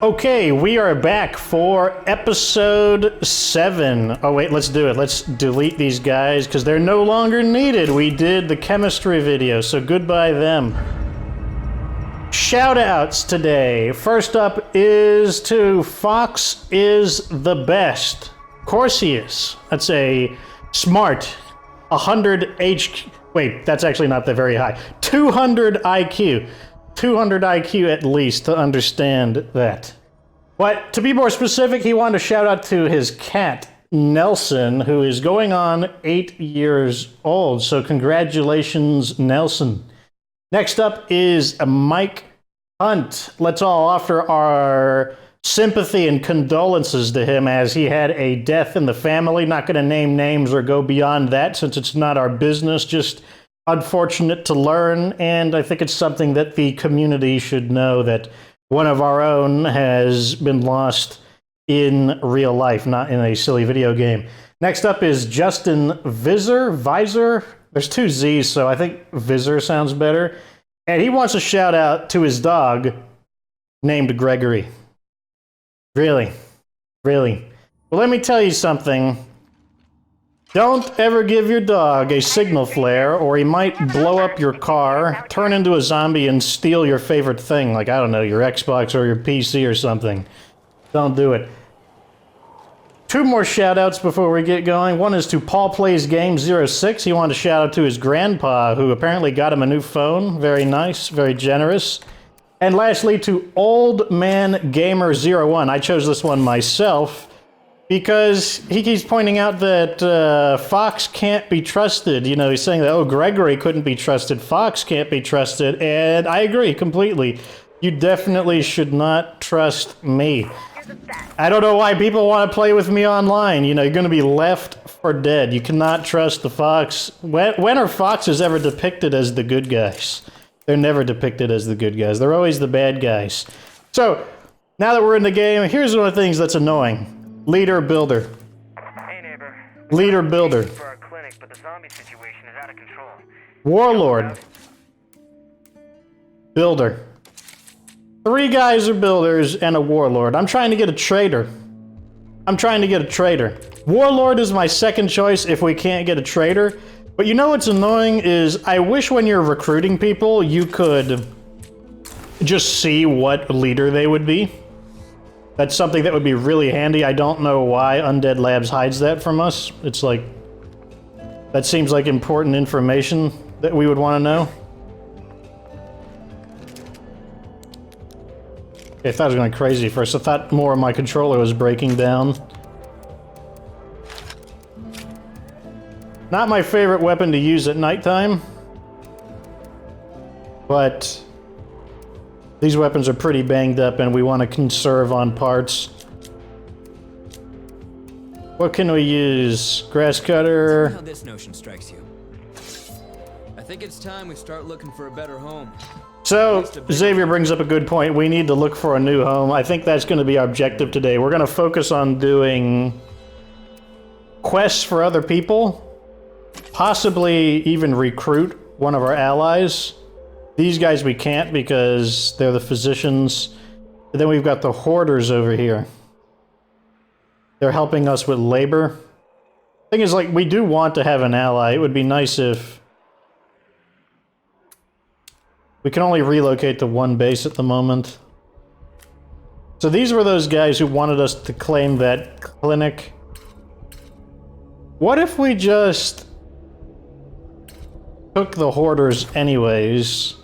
Okay, we are back for episode 7. Oh wait, let's do it. Let's delete these guys because they're no longer needed. We did the chemistry video, so goodbye them. Shoutouts today. First up is to Fox is the best. Of course he is. That's a smart 100 H... Wait, that's actually not that very high. 200 IQ. 200 IQ at least to understand that. But to be more specific, he wanted to shout out to his cat, Nelson, who is going on 8 years old. So congratulations, Nelson. Next up is Mike Hunt. Let's all offer our sympathy and condolences to him as he had a death in the family. Not going to name names or go beyond that since it's not our business, just unfortunate to learn, and I think it's something that the community should know that one of our own has been lost in real life, not in a silly video game. Next up is Justin Visor. There's 2 Z's, so I think Visor sounds better. And he wants a shout out to his dog named Gregory. Really? Really? Well, let me tell you something. Don't ever give your dog a signal flare, or he might blow up your car, turn into a zombie, and steal your favorite thing, like, I don't know, your Xbox or your PC or something. Don't do it. 2 more shoutouts before we get going. One is to Paul Plays Game 06. He wanted to shout out to his grandpa, who apparently got him a new phone. Very nice, very generous. And lastly, to Old Man Gamer 01. I chose this one myself, because he keeps pointing out that Fox can't be trusted. You know, he's saying that, oh, Gregory couldn't be trusted, Fox can't be trusted, and I agree completely. You definitely should not trust me. I don't know why people want to play with me online. You know, you're going to be left for dead. You cannot trust the Fox. When are Foxes ever depicted as the good guys? They're never depicted as the good guys. They're always the bad guys. So, now that we're in the game, here's one of the things that's annoying. Leader builder. Hey neighbor. Leader builder. For our clinic, but the zombie situation is out of control. Warlord. Builder. 3 guys are builders and a warlord. I'm trying to get a trader. Warlord is my second choice if we can't get a trader. But you know what's annoying is I wish when you're recruiting people you could just see what leader they would be. That's something that would be really handy. I don't know why Undead Labs hides that from us. It's like, that seems like important information that we would want to know. Okay, I thought I was going crazy first. I thought more of my controller was breaking down. Not my favorite weapon to use at nighttime, but these weapons are pretty banged up and we want to conserve on parts. What can we use? Grass cutter. How this notion strikes you. I think it's time we start looking for a better home. So, Xavier brings up a good point. We need to look for a new home. I think that's going to be our objective today. We're going to focus on doing quests for other people. Possibly even recruit one of our allies. These guys we can't because they're the physicians. And then we've got the hoarders over here. They're helping us with labor. Thing is, like, we do want to have an ally. It would be nice if... We can only relocate to 1 base at the moment. So these were those guys who wanted us to claim that clinic. What if we just took the hoarders anyways?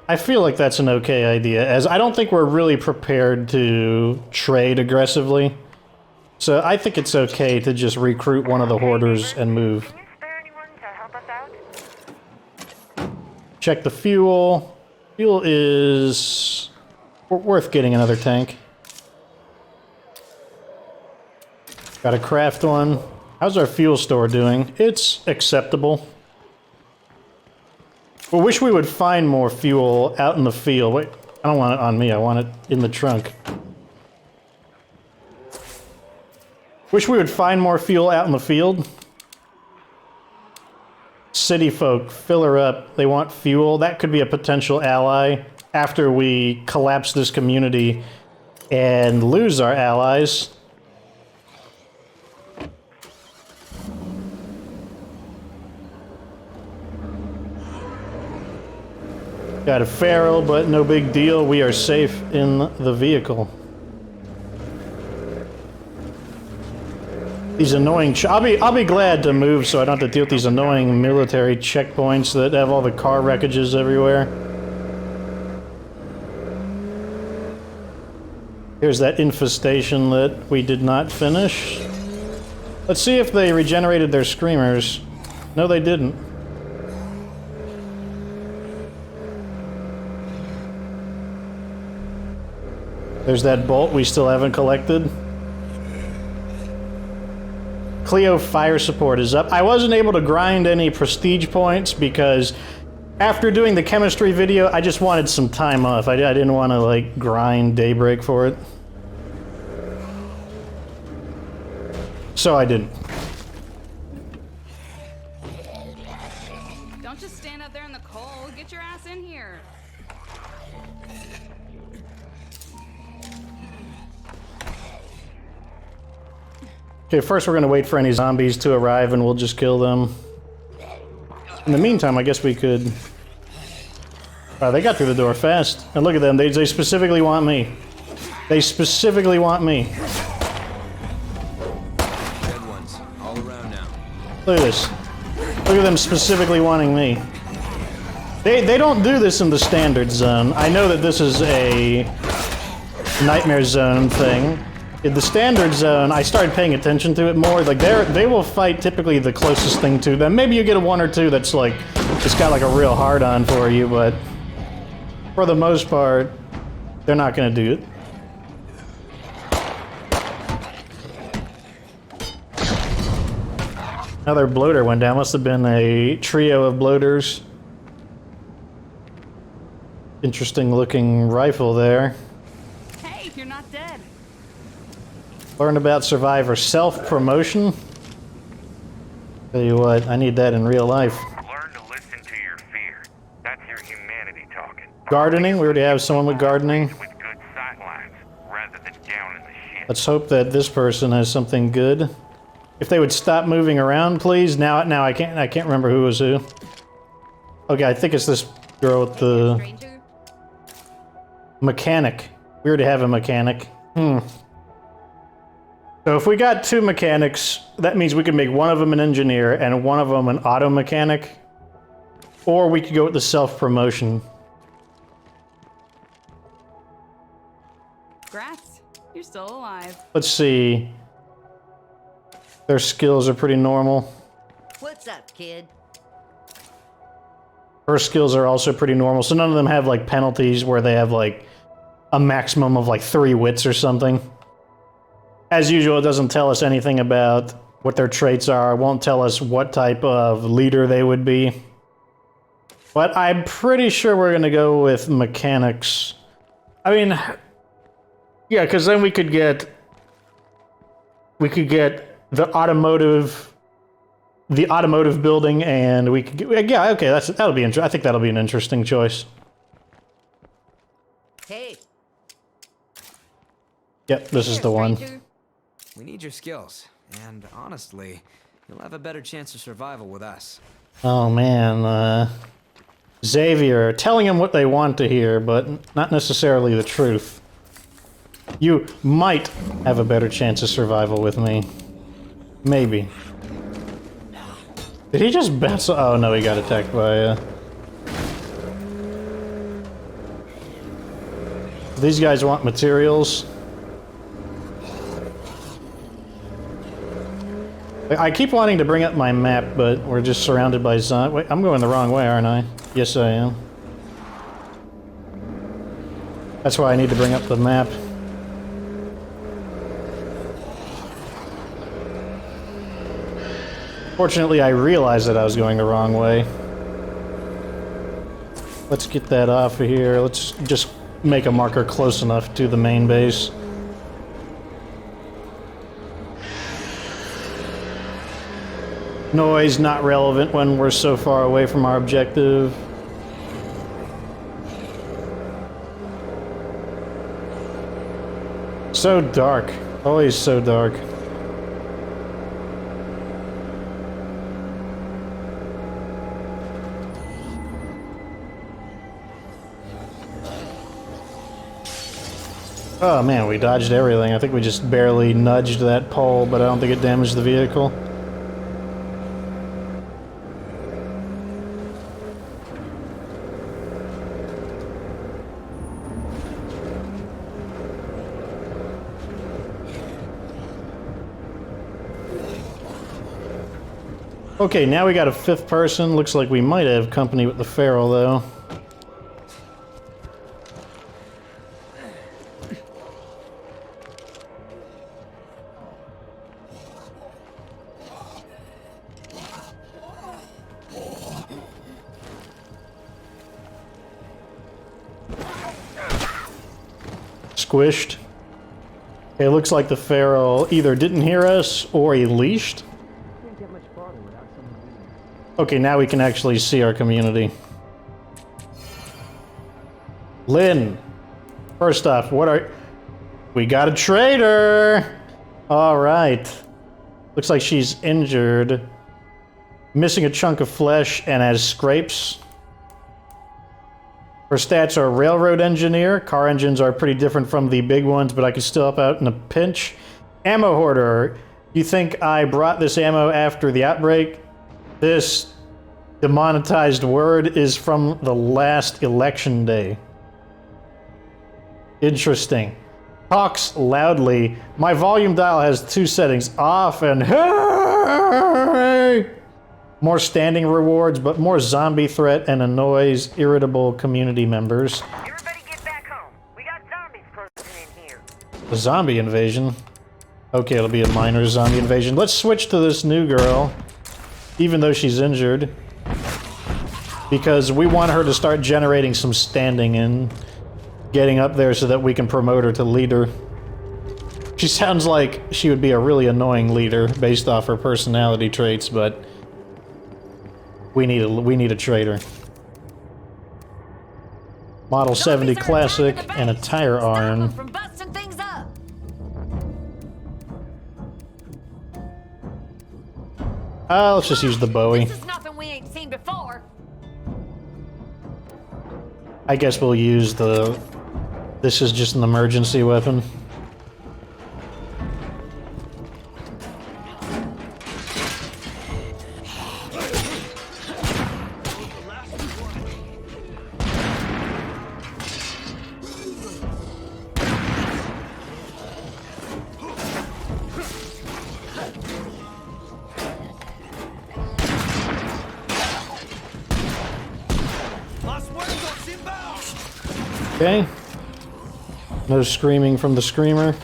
I feel like that's an okay idea, as I don't think we're really prepared to trade aggressively. So I think it's okay to just recruit one of the hoarders and move. Can you spare anyone to help us out? Check the fuel. Fuel is worth getting another tank. Got a craft one. How's our fuel store doing? It's acceptable. I wish we would find more fuel out in the field. Wait, I don't want it on me. I want it in the trunk. Wish we would find more fuel out in the field. City folk, fill her up. They want fuel. That could be a potential ally. after we collapse this community and lose our allies. Got a feral, but no big deal. We are safe in the vehicle. These annoying... I'll be glad to move so I don't have to deal with these annoying military checkpoints that have all the car wreckages everywhere. Here's that infestation that we did not finish. Let's see if they regenerated their screamers. No, they didn't. There's that bolt we still haven't collected. Cleo fire support is up. I wasn't able to grind any prestige points because after doing the chemistry video, I just wanted some time off. I didn't want to, like, grind Daybreak for it. So I didn't. Don't just stand out there in the cold. Get your ass in here. Okay, first we're gonna wait for any zombies to arrive and we'll just kill them. In the meantime, I guess we could... Wow, they got through the door fast. And look at them, they specifically want me. They specifically want me. Dead ones, all around now. Look at this. Look at them specifically wanting me. They don't do this in the standard zone. I know that this is a nightmare zone thing. In the standard zone, I started paying attention to it more. Like, they will fight typically the closest thing to them. Maybe you get a one or two that's like, it's got like a real hard-on for you, but for the most part, they're not gonna do it. Another bloater went down. Must have been a trio of bloaters. Interesting looking rifle there. Hey, you're not dead. Learn about Survivor self-promotion. Tell you what, I need that in real life. Learn to listen to your fear. That's your humanity talking. Gardening, we already have someone with gardening. With good sight lines, rather than down in the shit. Let's hope that this person has something good. If they would stop moving around, please. Now I can't remember who was who. Okay, I think it's this girl with the Stranger? mechanic. We already have a mechanic. So if we got two mechanics, that means we could make one of them an engineer and one of them an auto mechanic. Or we could go with the self-promotion. Grats. You're still alive. Let's see. Their skills are pretty normal. What's up, kid? Her skills are also pretty normal, so none of them have like penalties where they have like a maximum of like 3 wits or something. As usual, it doesn't tell us anything about what their traits are. It won't tell us what type of leader they would be. But I'm pretty sure we're gonna go with mechanics. I mean, yeah, because then we could get the automotive building, and we could get, yeah, okay, that'll be I think that'll be an interesting choice. Hey, Yep, this is the one. Stranger. We need your skills, and honestly, you'll have a better chance of survival with us. Oh man, Xavier, telling them what they want to hear, but not necessarily the truth. You might have a better chance of survival with me. Maybe. Did he just bounce? Oh no, he got attacked by, These guys want materials. I keep wanting to bring up my map, but we're just surrounded by zombies. Wait, I'm going the wrong way, aren't I? Yes, I am. That's why I need to bring up the map. Fortunately, I realized that I was going the wrong way. Let's get that off of here. Let's just make a marker close enough to the main base. Noise not relevant when we're so far away from our objective. So dark. Always so dark. Oh man, we dodged everything. I think we just barely nudged that pole, but I don't think it damaged the vehicle. Okay, now we got a fifth person. Looks like we might have company with the feral, though. Squished. It looks like the feral either didn't hear us or he leashed. Okay, now we can actually see our community. Lynn! First off, what are... We got a traitor! Alright. Looks like she's injured. Missing a chunk of flesh and has scrapes. Her stats are railroad engineer. Car engines are pretty different from the big ones, but I can still help out in a pinch. Ammo hoarder. You think I brought this ammo after the outbreak? This demonetized word is from the last election day. Interesting. Talks loudly. My volume dial has 2 settings, off and hey! More standing rewards, but more zombie threat and annoys irritable community members. Everybody get back home. We got zombies closing in here. A zombie invasion? Okay, it'll be a minor zombie invasion. Let's switch to this new girl, even though she's injured. Because we want her to start generating some standing and getting up there so that we can promote her to leader. She sounds like she would be a really annoying leader based off her personality traits, but we need a traitor. Model 70 Classic and a tire iron. From busting things up. Let's just use the Bowie. This is nothing we ain't seen before. I guess we'll use the... This is just an emergency weapon. Okay. No screaming from the screamer.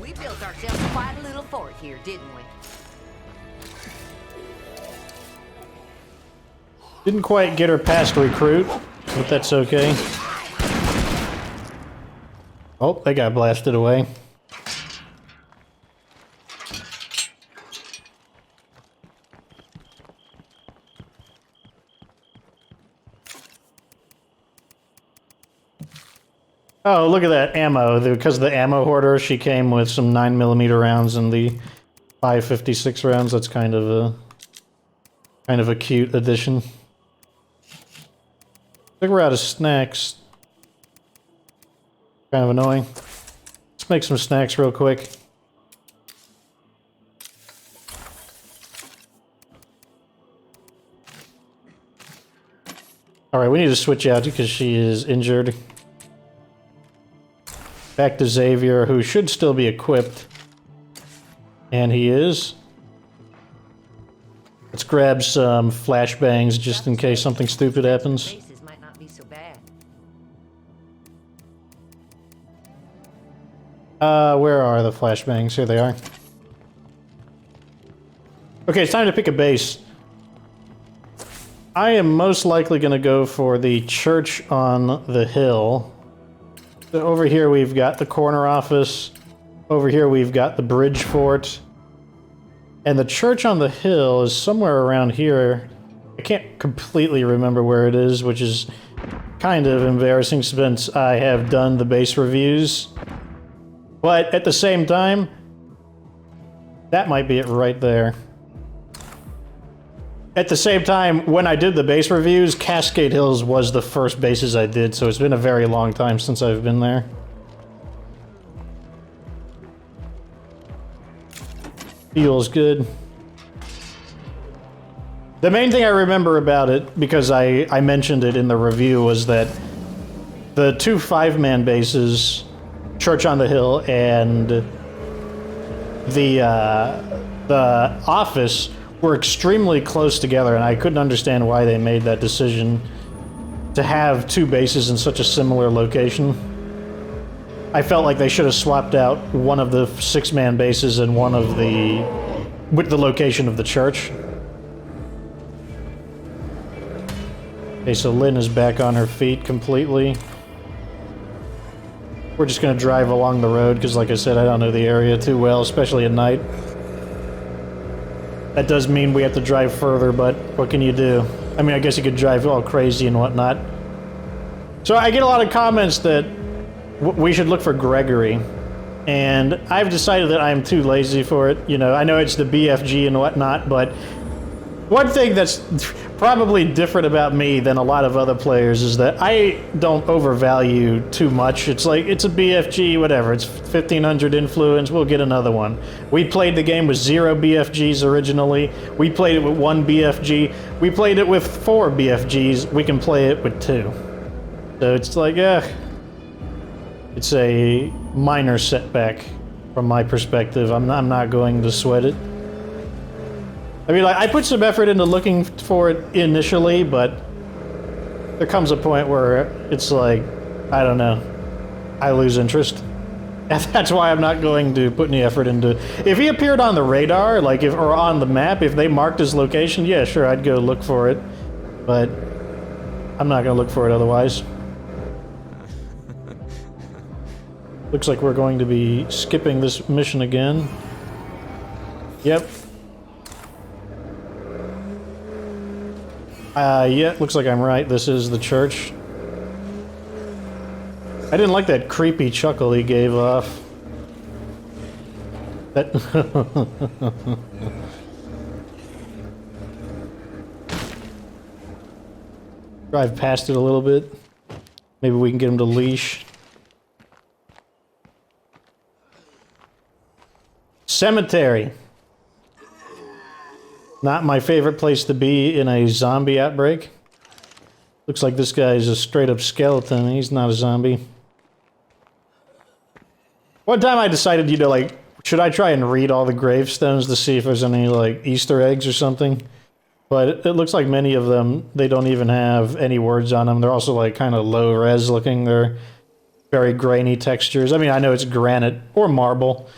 We built ourselves quite a little fort here, didn't we? Didn't quite get her past recruit, but that's okay. Oh, they got blasted away. Oh, look at that ammo. Because of the ammo hoarder, she came with some 9mm rounds and the 5.56 rounds. That's kind of a cute addition. I think we're out of snacks. Kind of annoying. Let's make some snacks real quick. Alright, we need to switch out because she is injured. Back to Xavier, who should still be equipped. And he is. Let's grab some flashbangs just in case something stupid happens. Faces might not be so bad. Where are the flashbangs? Here they are. Okay, it's time to pick a base. I am most likely going to go for the church on the hill. So over here we've got the corner office. Over here we've got the bridge fort. And the church on the hill is somewhere around here. I can't completely remember where it is, which is kind of embarrassing since I have done the base reviews. But at the same time, that might be it right there. At the same time, when I did the base reviews, Cascade Hills was the first bases I did, so it's been a very long time since I've been there. Feels good. The main thing I remember about it, because I mentioned it in the review, was that the two 5-man bases, Church on the Hill and the office, were extremely close together, and I couldn't understand why they made that decision to have two bases in such a similar location. I felt like they should have swapped out one of the 6-man bases and one of the... with the location of the church. Okay, so Lynn is back on her feet completely. We're just gonna drive along the road, because like I said, I don't know the area too well, especially at night. That does mean we have to drive further, but what can you do? I mean, I guess you could drive all crazy and whatnot. So I get a lot of comments that we should look for Gregory, and I've decided that I'm too lazy for it. You know, I know it's the BFG and whatnot, but one thing that's probably different about me than a lot of other players is that I don't overvalue too much. It's like, it's a BFG, whatever, it's 1500 influence, we'll get another one. We played the game with 0 BFGs originally, we played it with 1 BFG, we played it with 4 BFGs, we can play it with 2. So it's like, it's a minor setback from my perspective. I'm not going to sweat it. I mean, like, I put some effort into looking for it initially, but there comes a point where it's like, I don't know, I lose interest. And that's why I'm not going to put any effort into... If he appeared on the radar, like, or on the map, if they marked his location, yeah, sure, I'd go look for it. But I'm not going to look for it otherwise. Looks like we're going to be skipping this mission again. Yep. Yeah, looks like I'm right. This is the church. I didn't like that creepy chuckle he gave off. That... Drive past it a little bit. Maybe we can get him to leash. Cemetery. Not my favorite place to be in a zombie outbreak. Looks like this guy is a straight-up skeleton. He's not a zombie. One time I decided, you know, like, should I try and read all the gravestones to see if there's any, like, Easter eggs or something? But it looks like many of them, they don't even have any words on them. They're also, like, kind of low-res looking. They're very grainy textures. I mean, I know it's granite or marble.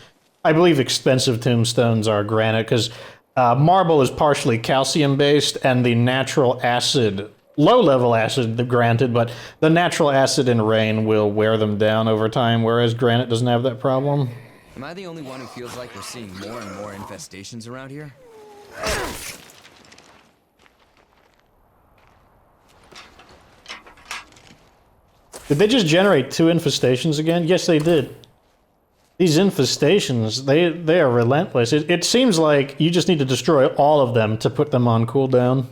I believe expensive tombstones are granite, because marble is partially calcium-based, and the natural acid, low-level acid, granted, but the natural acid in rain will wear them down over time, whereas granite doesn't have that problem. Am I the only one who feels like we're seeing more and more infestations around here? Did they just generate 2 infestations again? Yes, they did. These infestations, they are relentless. It seems like you just need to destroy all of them to put them on cooldown.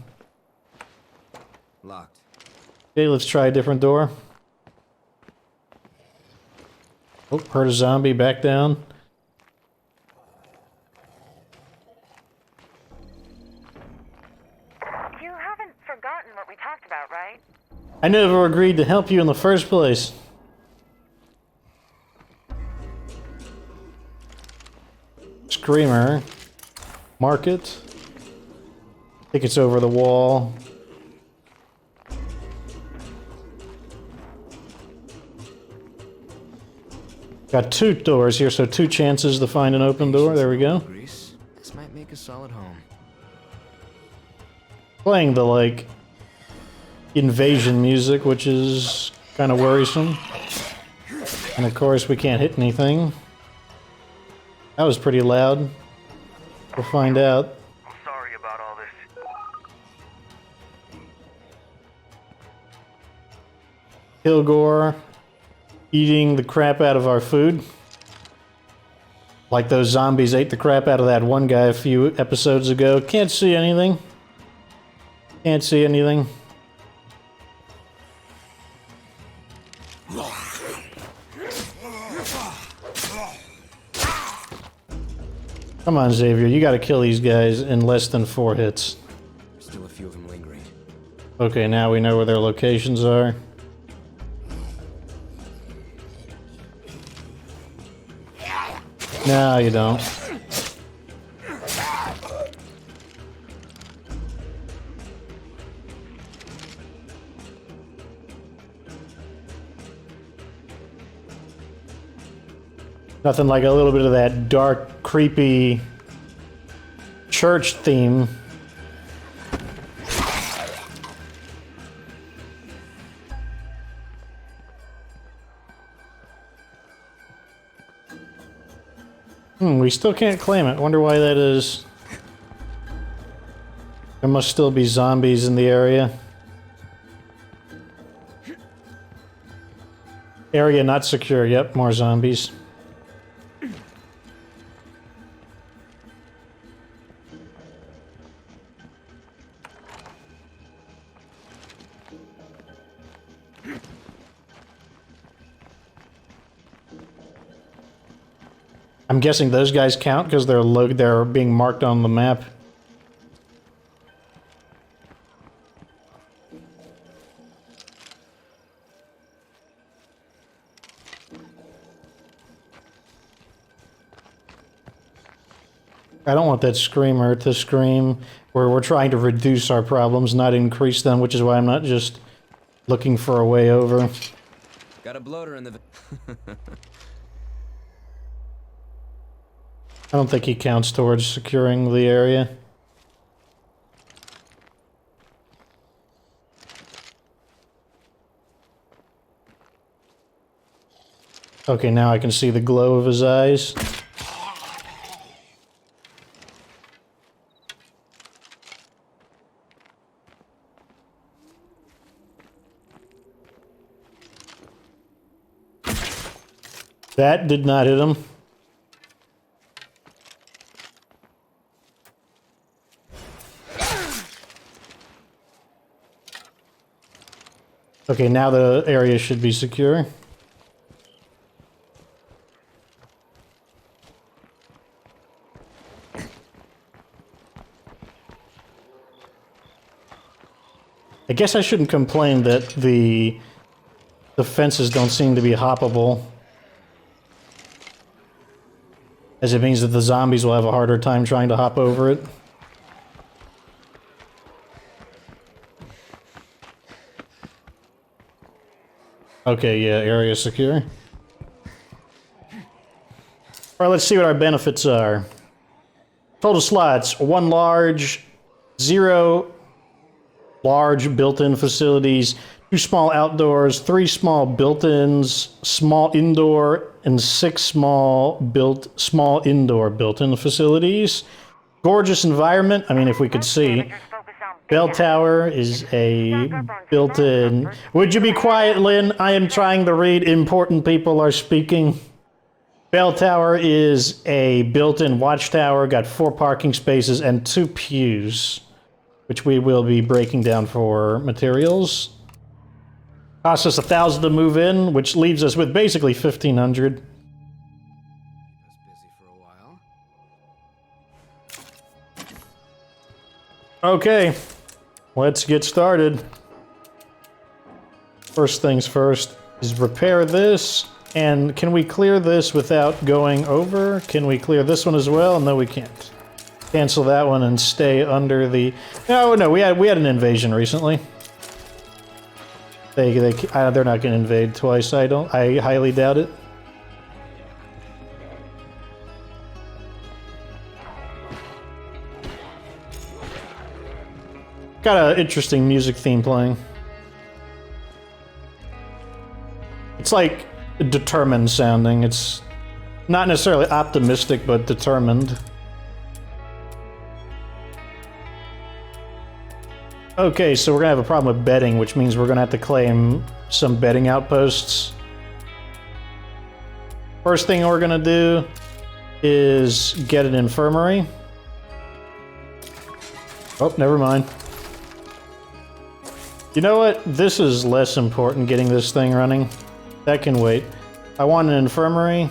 Locked. Okay, let's try a different door. Oh, heard a zombie, back down. You haven't forgotten what we talked about, right? I never agreed to help you in the first place. Screamer. Market. I think it's over the wall. Got 2 doors here, so 2 chances to find an open door. There we go. This might make a solid home. Playing the, like, invasion music, which is kind of worrisome. And of course, we can't hit anything. That was pretty loud. We'll find out. I'm sorry about all this. Kilgore eating the crap out of our food. Like those zombies ate the crap out of that one guy a few episodes ago. Can't see anything. Can't see anything. Come on, Xavier. You gotta kill these guys in less than 4 hits. There's still a few of them lingering. Okay, now we know where their locations are. No, you don't. Nothing like a little bit of that dark, creepy church theme. We still can't claim it. Wonder why that is. There must still be zombies in the area. Area not secure. Yep, more zombies. I'm guessing those guys count because they're being marked on the map. I don't want that screamer to scream where we're trying to reduce our problems, not increase them, which is why I'm not just looking for a way over. Got a bloater in the... I don't think he counts towards securing the area. Okay, now I can see the glow of his eyes. That did not hit him. Okay, now the area should be secure. I guess I shouldn't complain that the fences don't seem to be hoppable, as it means that the zombies will have a harder time trying to hop over it. Okay, yeah, area secure. Alright, let's see what our benefits are. Total slots, 1 large, 0 large built-in facilities, 2 small outdoors, 3 small built-ins, small indoor, and 6 small indoor built-in facilities. Gorgeous environment, I mean, if we could see. Bell tower is a built-in... Would you be quiet, Lynn? I am trying to read. Important people are speaking. Bell tower is a built-in watchtower. Got 4 parking spaces and 2 pews, which we will be breaking down for materials. Costs us 1,000 to move in, which leaves us with basically 1,500. Keep us busy for a while. Okay, let's get started. First things first is repair this. And can we clear this without going over? Can we clear this one as well? No, we can't. Cancel that one and stay under the... No, we had an invasion recently. They're not going to invade twice. I highly doubt it. Got an interesting music theme playing. It's like determined sounding. It's Not necessarily optimistic, but determined. Okay, so we're gonna have a problem with bedding, which means we're gonna have to claim some bedding outposts. First thing we're gonna do is get an infirmary. Oh, never mind. You know what? This is less important, getting this thing running. That can wait. I want an infirmary.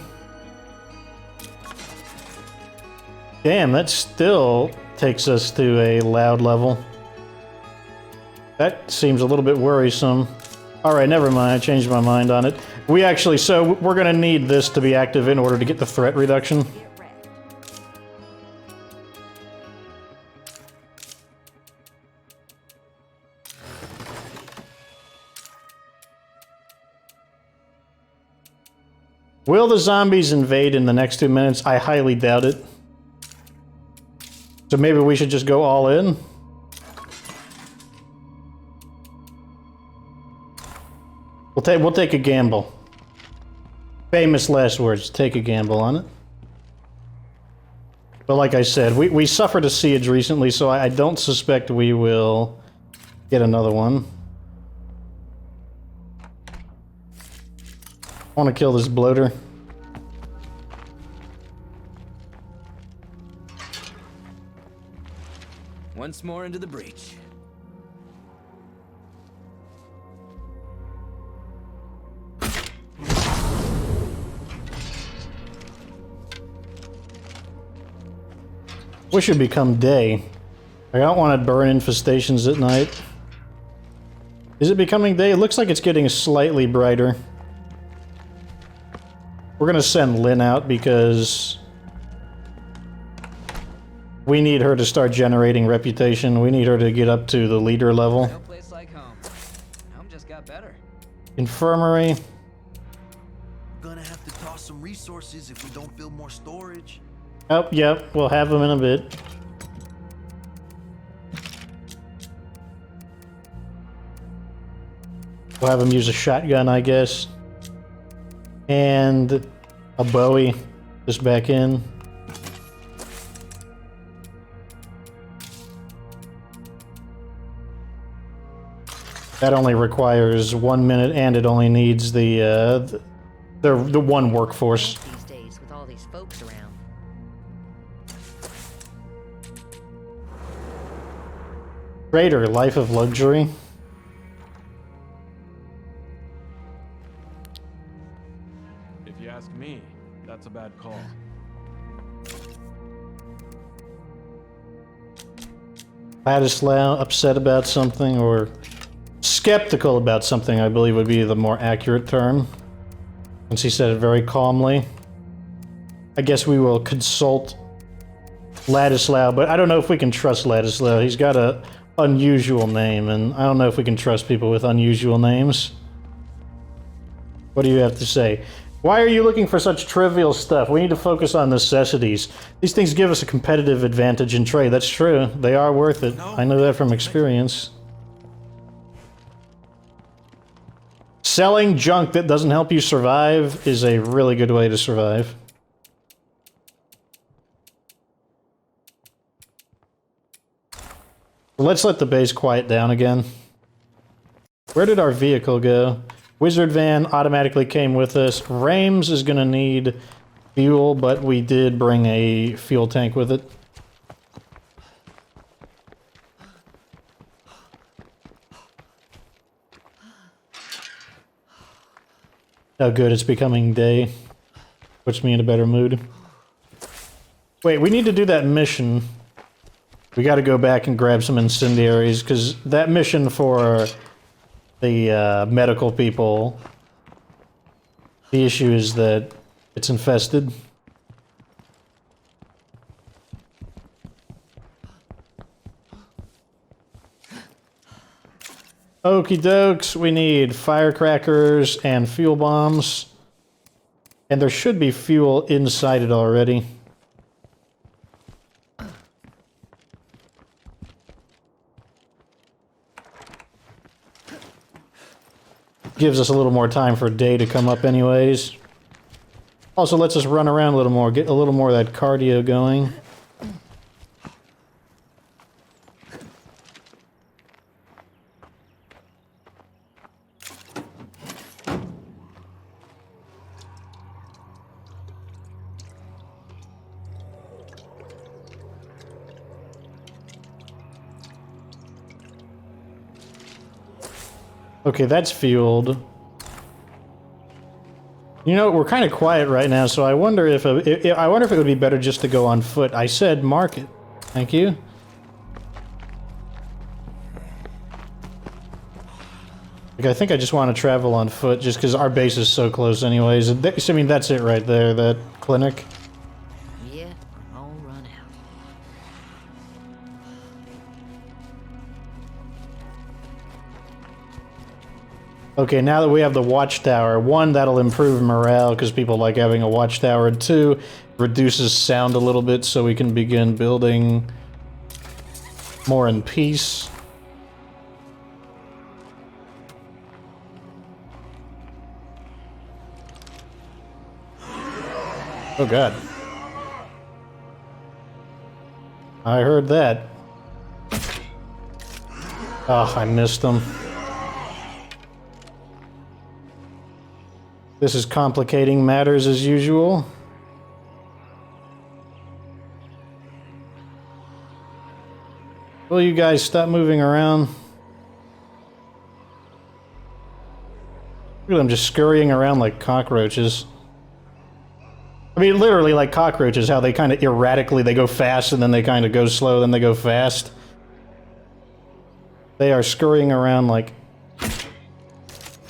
Damn, that still takes us to a loud level. That seems a little bit worrisome. Alright, never mind, I changed my mind on it. We actually, so we're gonna need this to be active in order to get the threat reduction. Will the zombies invade in the next 2 minutes? I highly doubt it. So maybe we should just go all in? We'll take a gamble. Famous last words, take a gamble on it. But like I said, we suffered a siege recently, so I don't suspect we will get another one. I want to kill this bloater. Once more into the breach. Wish it become day. I don't want to burn infestations at night. Is it becoming day? It looks like it's getting slightly brighter. We're gonna send Lynn out because we need her to start generating reputation. We need her to get up to the leader level. No place like home. Home just got better. Infirmary. Gonna have to toss some resources if we don't build more storage. Oh, yep, we'll have them in a bit. We'll have him use a shotgun, I guess. And a Bowie just back in. That only requires 1 minute, and it only needs the one workforce. These days with all these folks around. Greater life of luxury. If you ask me, that's a bad call. Ladislaw upset about something, or skeptical about something, I believe would be the more accurate term. Since he said it very calmly. I guess we will consult Ladislaw, but I don't know if we can trust Ladislaw. He's got a unusual name, and I don't know if we can trust people with unusual names. What do you have to say? Why are you looking for such trivial stuff? We need to focus on necessities. These things give us a competitive advantage in trade. That's true. They are worth it. I know that from experience. Selling junk that doesn't help you survive is a really good way to survive. Let's let the base quiet down again. Where did our vehicle go? Wizard van automatically came with us. Rames is gonna need fuel, but we did bring a fuel tank with it. Oh good, it's becoming day. Puts me in a better mood. Wait, we need to do that mission. We gotta go back and grab some incendiaries, because that mission for the medical people, the issue is that it's infested. Okie dokes, we need firecrackers and fuel bombs. And there should be fuel inside it already. Gives us a little more time for day to come up anyways. Also lets us run around a little more, get a little more of that cardio going. Okay, that's fueled. You know, we're kind of quiet right now, so I wonder if I wonder if it would be better just to go on foot. I said market. Thank you. Like, I think I just want to travel on foot, just because our base is so close anyways. I mean, that's it right there, that clinic. Yeah, I'm all run out. Okay, now that we have the watchtower, one, that'll improve morale because people like having a watchtower. Two, reduces sound a little bit so we can begin building more in peace. Oh god. I heard that. Oh, I missed them. This is complicating matters as usual. Will you guys stop moving around? Look at them just scurrying around like cockroaches. I mean, literally like cockroaches, how they kind of erratically, they go fast and then they kind of go slow, then they go fast. They are scurrying around like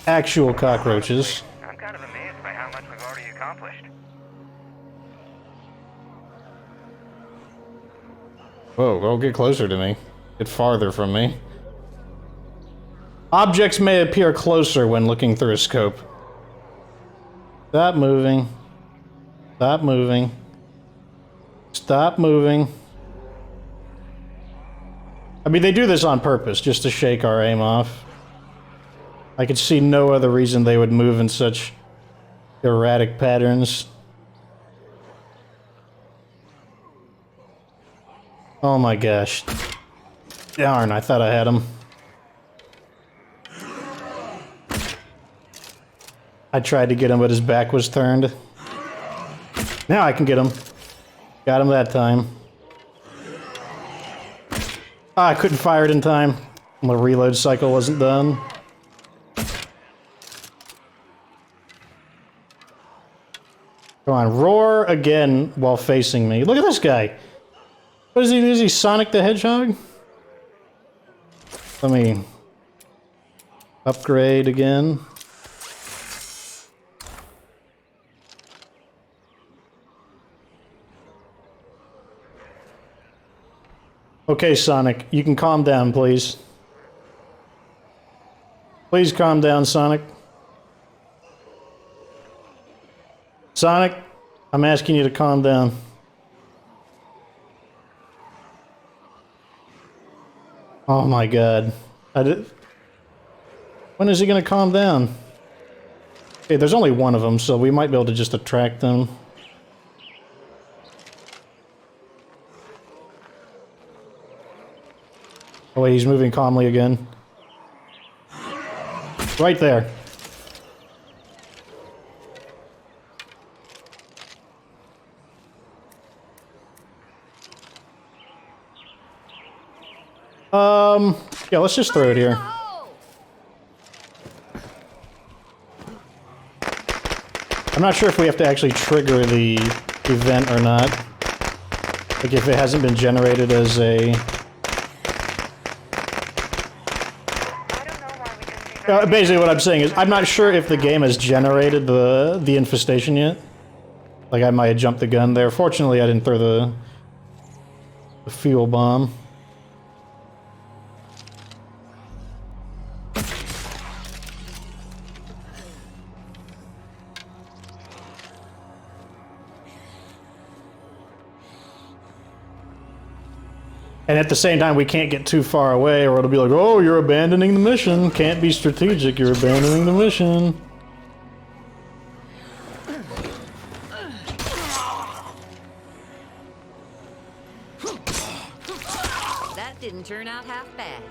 actual cockroaches. I'm kind of amazed by how much we've already accomplished. Whoa, well, get closer to me. Get farther from me. Objects may appear closer when looking through a scope. Stop moving. Stop moving. Stop moving. I mean, they do this on purpose, just to shake our aim off. I could see no other reason they would move in such erratic patterns. Oh my gosh. Darn, I thought I had him. I tried to get him, but his back was turned. Now I can get him. Got him that time. Ah, I couldn't fire it in time. My reload cycle wasn't done. Come on, roar again while facing me. Look at this guy. What is he? Is he Sonic the Hedgehog? Let me upgrade again. Okay, Sonic, you can calm down, please. Please calm down, Sonic. Sonic, I'm asking you to calm down. Oh my god. When is he gonna calm down? Okay, there's only one of them, so we might be able to just attract them. Oh wait, he's moving calmly again. Right there. Yeah, let's just throw it here. I'm not sure if we have to actually trigger the event or not. Like if it hasn't been generated as a... basically what I'm saying is, I'm not sure if the game has generated the infestation yet. Like I might have jumped the gun there. Fortunately, I didn't throw the fuel bomb. And at the same time, we can't get too far away or it'll be like, oh, you're abandoning the mission. Can't be strategic, you're abandoning the mission. didn't turn out half bad.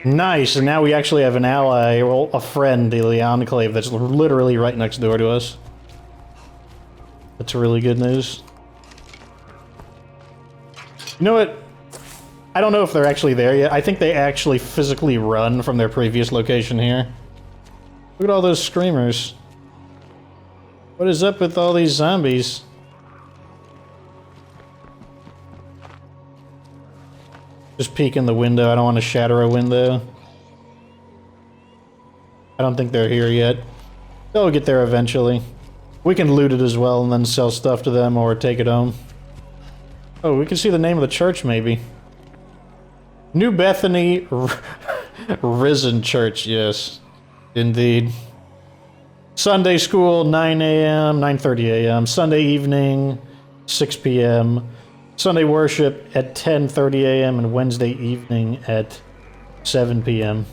Nice, and now we actually have an ally, well, a friend in the Enclave that's literally right next door to us. That's really good news. You know what? I don't know if they're actually there yet. I think they actually physically run from their previous location here. Look at all those screamers. What is up with all these zombies? Just peek in the window. I don't want to shatter a window. I don't think they're here yet. They'll get there eventually. We can loot it as well and then sell stuff to them or take it home. Oh, we can see the name of the church maybe. New Bethany Risen Church, yes. Indeed. Sunday school, 9 a.m., 9:30 a.m. Sunday evening, 6 p.m. Sunday worship at 10:30 a.m. and Wednesday evening at 7 p.m.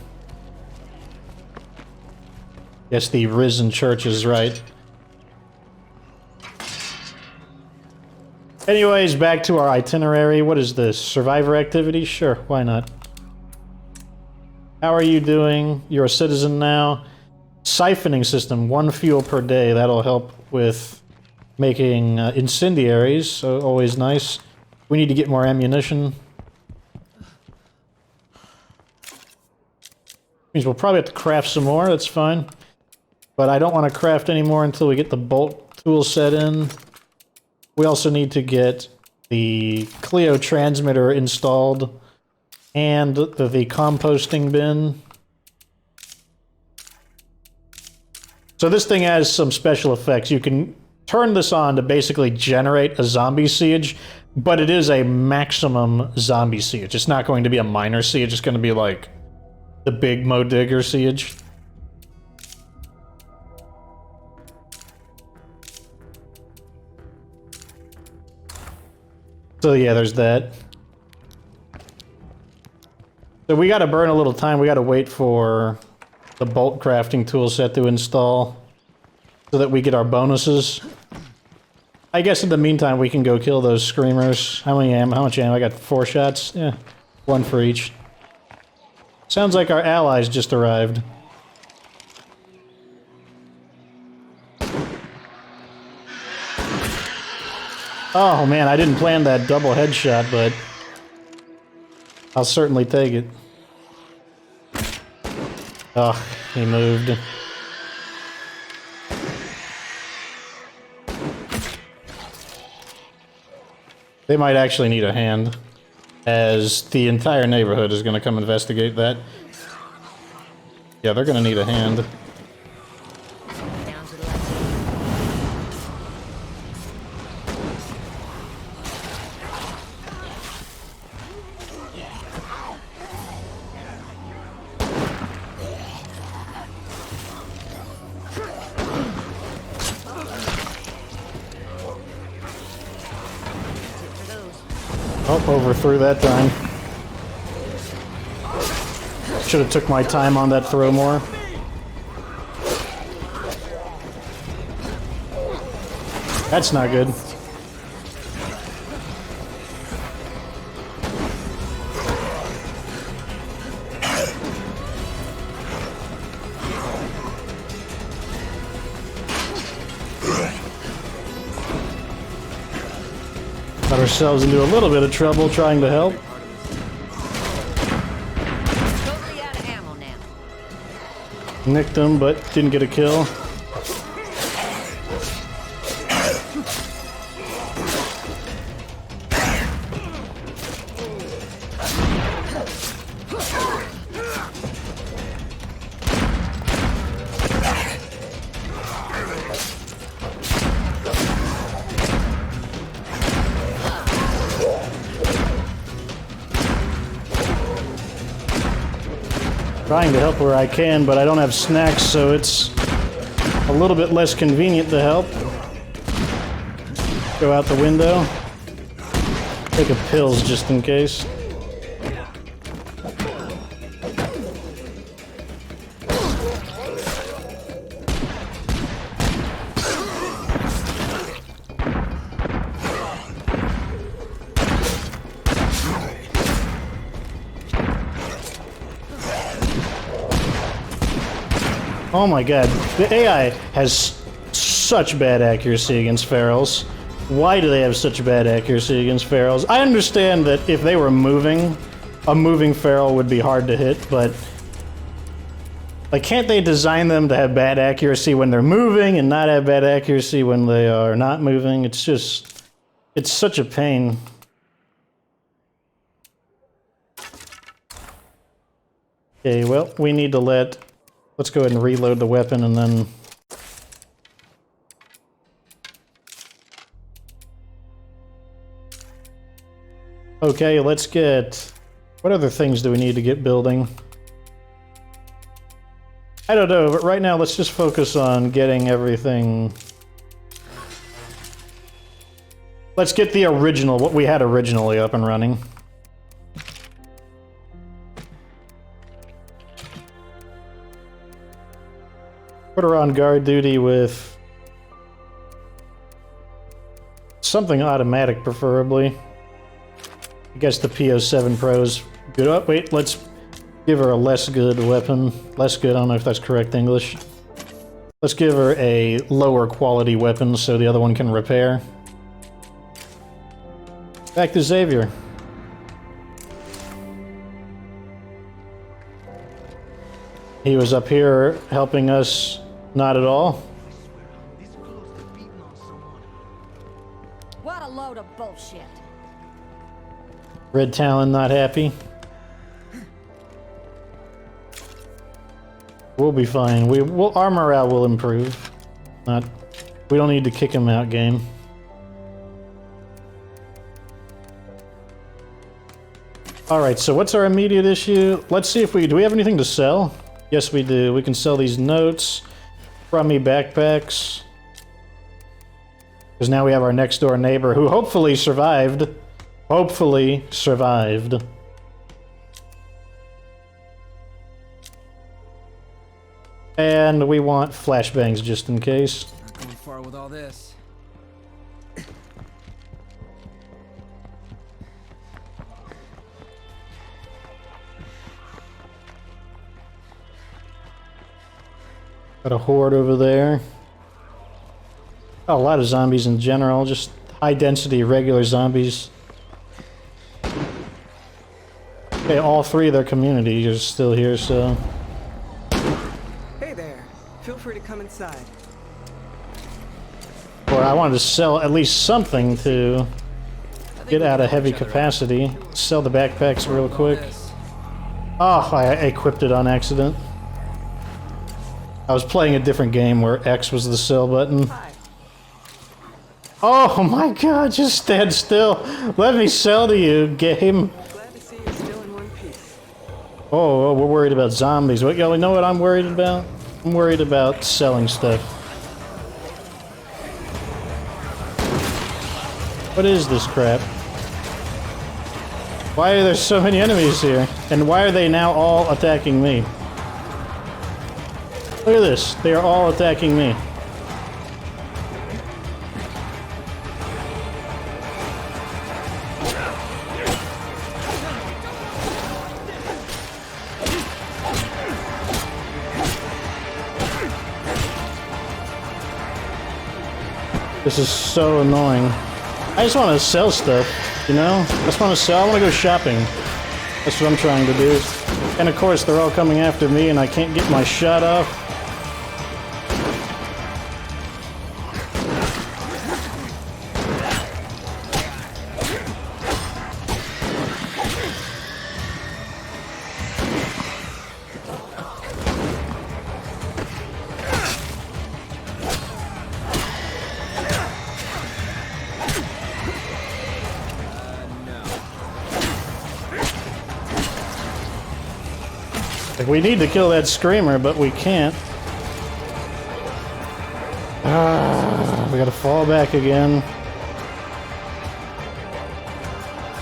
Yes, the Risen Church is right. Anyways, back to our itinerary. What is this? Survivor activity? Sure, why not? How are you doing? You're a citizen now. Siphoning system, 1 fuel per day. That'll help with making incendiaries, so always nice. We need to get more ammunition. Means we'll probably have to craft some more, that's fine. But I don't want to craft any more until we get the bolt tool set in. We also need to get the Clio transmitter installed and the composting bin. So this thing has some special effects. You can turn this on to basically generate a zombie siege, but it is a maximum zombie siege. It's not going to be a minor siege, it's going to be like the big Mo Digger siege. So yeah, there's that. So we gotta burn a little time, we gotta wait for the bolt crafting tool set to install so that we get our bonuses. I guess in the meantime we can go kill those screamers. How many ammo? How much ammo? I got 4 shots? Yeah, 1 for each. Sounds like our allies just arrived. Oh man, I didn't plan that double headshot, but I'll certainly take it. Oh, he moved. They might actually need a hand, as the entire neighborhood is going to come investigate that. Yeah, they're going to need a hand. Down to the left. Oh, overthrew that time. Should have took my time on that throw more. That's not good. Got ourselves into a little bit of trouble trying to help. Totally out of ammo now. Nicked him, but didn't get a kill. Trying to help where I can, but I don't have snacks, so it's a little bit less convenient to help. Go out the window. Take a pills just in case. Oh my god. The AI has such bad accuracy against ferals. Why do they have such bad accuracy against ferals? I understand that if they were moving, a moving feral would be hard to hit, but... like, can't they design them to have bad accuracy when they're moving and not have bad accuracy when they are not moving? It's just... it's such a pain. Okay, well, we need to let... let's go ahead and reload the weapon and then... okay, let's get... what other things do we need to get building? I don't know, but right now let's just focus on getting everything... let's get the original, what we had originally, up and running. Put her on guard duty with... something automatic, preferably. I guess the PO7 Pro's good. Oh, wait, let's give her a less good weapon. Less good, I don't know if that's correct English. Let's give her a lower quality weapon so the other one can repair. Back to Xavier. He was up here helping us. Not at all. What a load of bullshit. Red Talon not happy. We'll be fine. Our morale will improve. We don't need to kick him out, game. Alright, so what's our immediate issue? Let's see if do we have anything to sell? Yes, we do. We can sell these notes. Crummy backpacks. Because now we have our next door neighbor who hopefully survived. Hopefully survived. And we want flashbangs just in case. Not going far with all this. Got a horde over there. Oh, a lot of zombies in general, just high density regular zombies. Okay, all three of their community are still here, so... Hey there. Feel free to come inside. Or I wanted to sell at least something to get out of heavy capacity. Sell the backpacks real quick. Oh, I equipped it on accident. I was playing a different game where X was the sell button. Oh my god, just stand still. Let me sell to you, game. Glad to see you're still in one piece. Oh, we're worried about zombies. What, y'all know what I'm worried about? I'm worried about selling stuff. What is this crap? Why are there so many enemies here? And why are they now all attacking me? Look at this. They are all attacking me. This is so annoying. I just want to sell stuff, you know? I just want to sell. I want to go shopping. That's what I'm trying to do. And of course, they're all coming after me and I can't get my shot off. Like, we need to kill that screamer, but we can't. We gotta fall back again.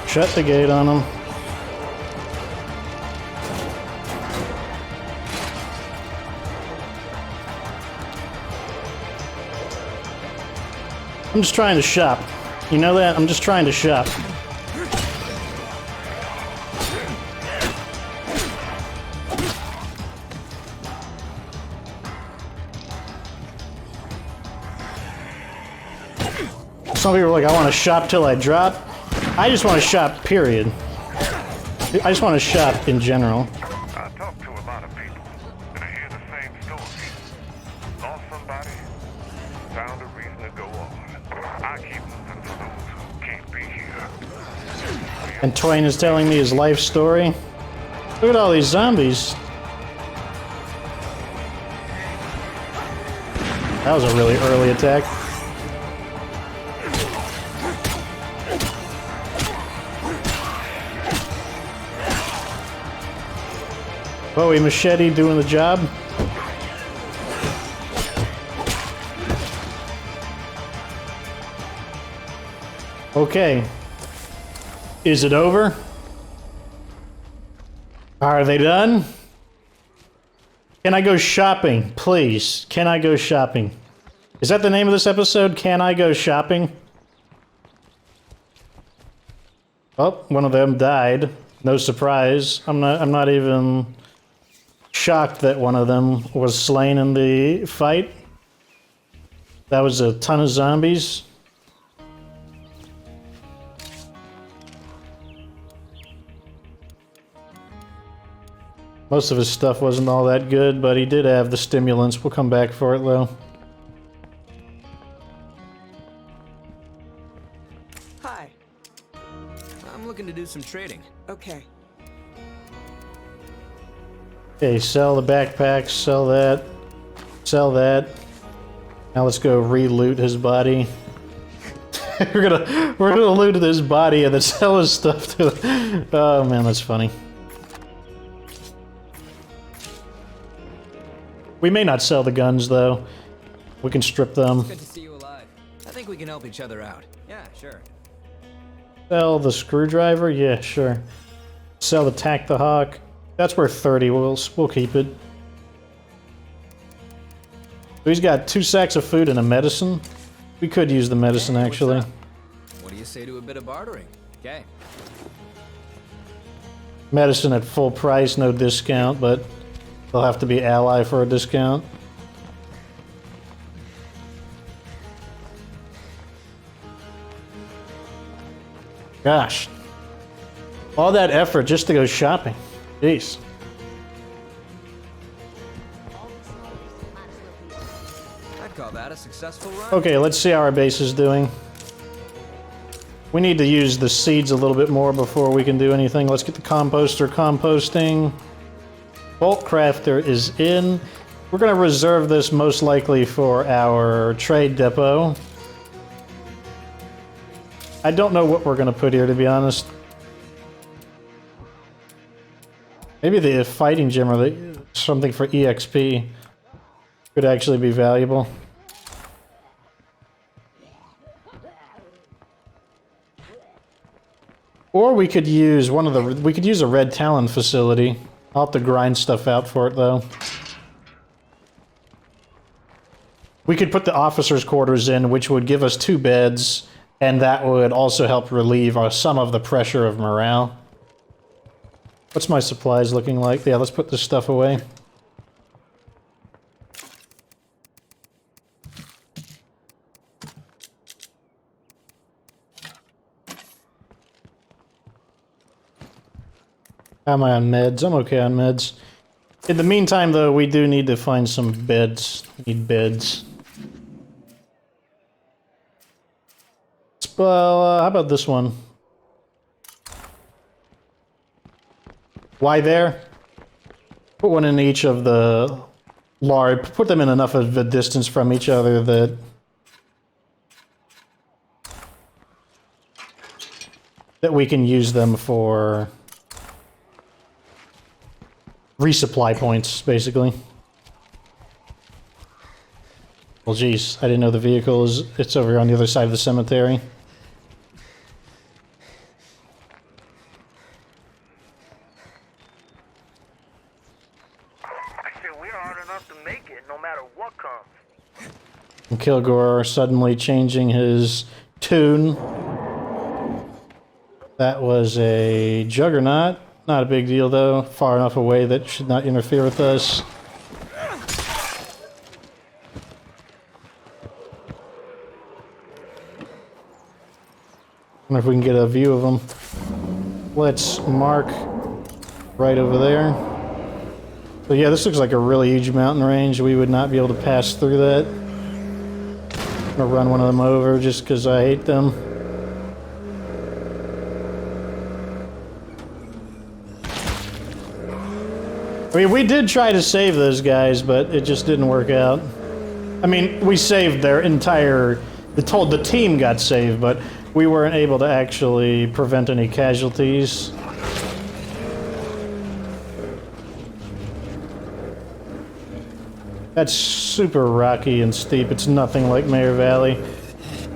Shut the gate on them. I'm just trying to shop. You know that? I'm just trying to shop. Some people are like, I want to shop till I drop. I just want to shop, period. I just want to shop in general. I talk to a lot of people, and I hear the same story. Lost somebody, found a reason to go on. I keep moving for those who can't be here. And Twain is telling me his life story. Look at all these zombies. That was a really early attack. Bowie Machete doing the job. Okay. Is it over? Are they done? Can I go shopping, please? Can I go shopping? Is that the name of this episode? Can I go shopping? Oh, one of them died. No surprise. I'm not even shocked that one of them was slain in the fight. That was a ton of zombies. Most of his stuff wasn't all that good, but he did have the stimulants. We'll come back for it, though. Hi. I'm looking to do some trading. Okay. Okay, sell the backpacks, sell that, sell that. Now let's go re-loot his body. we're gonna loot his body and then sell his stuff to. Oh man, that's funny. We may not sell the guns though. We can strip them. Good to see you alive. I think we can help each other out. Yeah, sure. Sell the screwdriver? Yeah, sure. Sell the Tack the Hawk. That's worth 30. We'll keep it. So he's got 2 sacks of food and a medicine. We could use the medicine, Hey, actually. what's up? What do you say to a bit of bartering? Okay. Medicine at full price, no discount, but they'll have to be ally for a discount. Gosh. All that effort just to go shopping. Jeez. I'd call that a successful run. Okay, let's see how our base is doing. We need to use the seeds a little bit more before we can do anything. Let's get the composter composting. Bolt crafter is in. We're going to reserve this most likely for our trade depot. I don't know what we're going to put here, to be honest. Maybe the fighting gem or something for EXP could actually be valuable. Or we could use we could use a Red Talon facility. I'll have to grind stuff out for it though. We could put the officers' quarters in, which would give us 2 beds, and that would also help relieve some of the pressure of morale. What's my supplies looking like? Yeah, let's put this stuff away. How am I on meds? I'm okay on meds. In the meantime, though, we do need to find some beds. Need beds. Well, how about this one? Why there? Put one in each of the large. Put them in enough of a distance from each other that we can use them for resupply points, basically. Well, geez, I didn't know the vehicle it's over on the other side of the cemetery. And Kilgore suddenly changing his tune. That was a Juggernaut. Not a big deal, though. Far enough away that should not interfere with us. wonder if we can get a view of them. Let's mark right over there. So yeah, this looks like a really huge mountain range. We would not be able to pass through that. I'm gonna run one of them over just because I hate them. I mean, we did try to save those guys, but it just didn't work out. I mean, we saved their entire... The team got saved, but we weren't able to actually prevent any casualties. That's super rocky and steep. It's nothing like Mayor Valley.